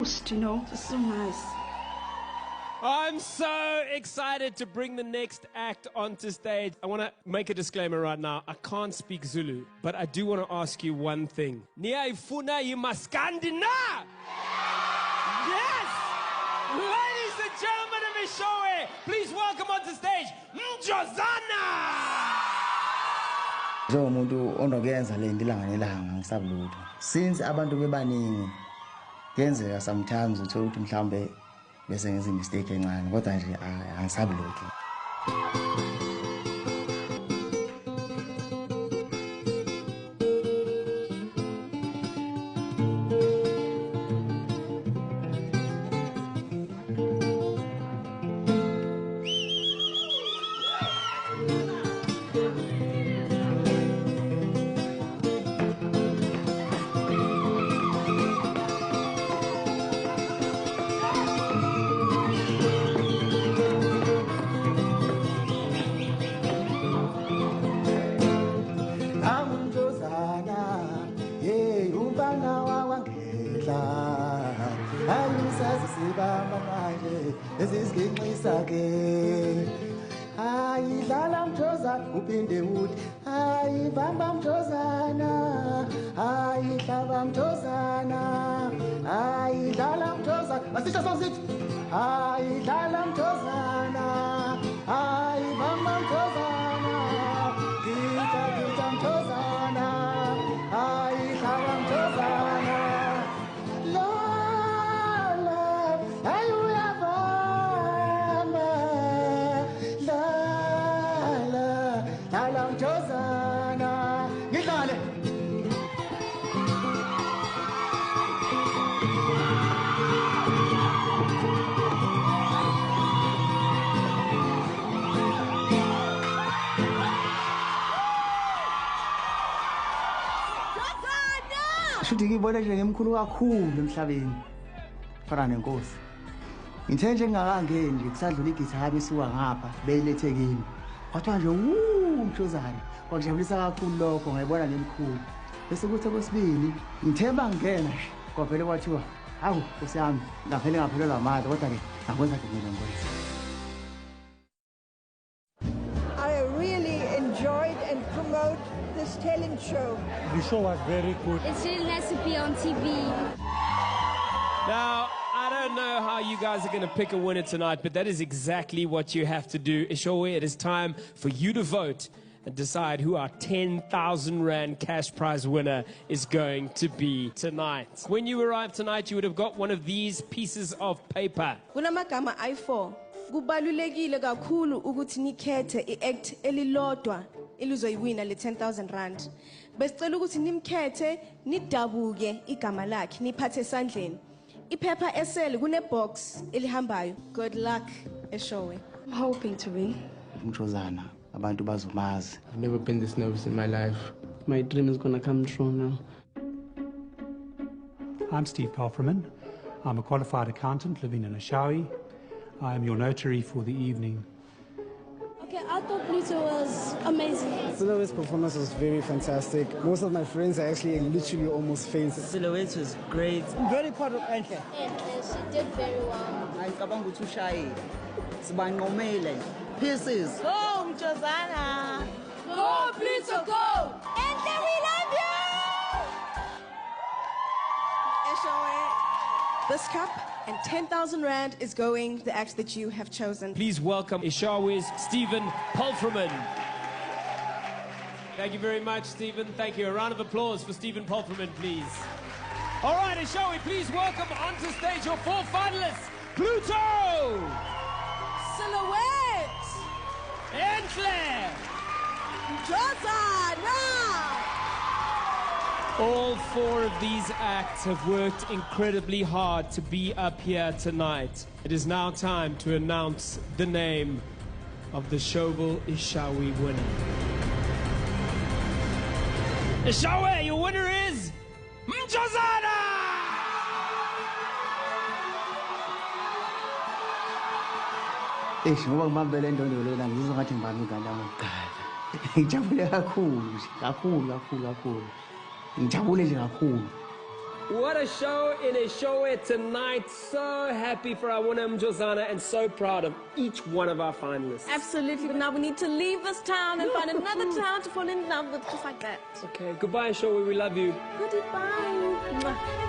You know, it's so nice. I'm so excited to bring the next act onto stage. I want to make a disclaimer right now. I can't speak Zulu, but I do want to ask you one thing. Niyaifuna yimaskandi na? Yes! Ladies and gentlemen of Ishowe, please welcome onto stage Mjozana! Njengomuntu onokuyenza le nto ilanga nelanga ngisabulutho. Since abantu bebaningi kuyenzeka sometimes uthola ukuthi mhlambe bese ngenza mistake encane kodwa nje angisabulutho. Ayidlala Mjozana uphinde uthi ayibamba Mjozana ayidlala Mjozana ayidlala Mjozana asisho sonke ayidlala Mjozana ayibamba Mjozana kita Mjozana ayidlala Mjozana Shuthi ngibona nje ngemkhulu kakhulu emhlabeni fana nenkosi. Ngithe nje ngingakangeni nje kusadlula igitara besiwa ngapha beyilethe kimi. Kwathwa nje Mjozana kwakujabulisa kakhulu lokho ngayibona nemkhulu. Bese kuthi kwesibili ngithe bangena kwaphela kwathiwa hawu Nkosi yami ngaphela ngaphelelwa amandla kodwa ke akwenza kumina Nkosi. I really enjoyed and promote this talent show. The show was very good. It's really nice to be on TV. Now, I don't know how you guys are going to pick a winner tonight, but that is exactly what you have to do. Ishowe, it is time for you to vote and decide who our 10,000 Rand cash prize winner is going to be tonight. When you arrived tonight, you would have got one of these pieces of paper. Kunamagama I4. Kubalulekile kakhulu ukuthi nikhethe i-act elilodwa elizoyiwina le 10,000 Rand. Besicela ukuthi nimkhethe nidabuke igama lakhe niphathe esandleni. Iphepha esele kunebox elihambayo. Good luck Ishowe. I'm hoping to win. Mjozana abantu bazomazi. I've never been this nervous in my life. My dream is going to come true now. I'm Steve Palfreman. I'm a qualified accountant living in Ashawi. I am your notary for the evening. Okay, I thought Pluto was amazing. Silhouette's performance was very fantastic. Most of my friends are actually literally almost fainted. Silhouette was great. I'm very proud of Enhle. She did very well. Ngicabanga ukuthi ushaye. Sibanqomele. Pieces. Go Mjozana. Go, Pluto, go! Enhle, we love you. Ishowe, this cup and 10,000 Rand is going to the act that you have chosen. Please welcome Ishowe's Stephen Palfreman. Thank you very much, Stephen. Thank you. A round of applause for Stephen Palfreman, please. All right, Ishowe, please welcome onto stage your four finalists. Pluto! Silhouette! Enhle! Mjozana! All four of these acts have worked incredibly hard to be up here tonight. It is now time to announce the name of the Shovel Ishowe winner. Ishowe, your winner is Mjozana! Ngoba ngibambele ndondo lena ngizizwa ngathi ngibambe igama lami lokuqala. Ngijabule kakhulu, kakhulu. Ngijabule nje kakhulu. What a show in a show tonight. So happy for Awuna Mjozana and so proud of each one of our finalists. Absolutely, but now we need to leave this town and find another town to fall in love with, just like that. Okay, goodbye, Showe. We love you. Goodbye. Mwah.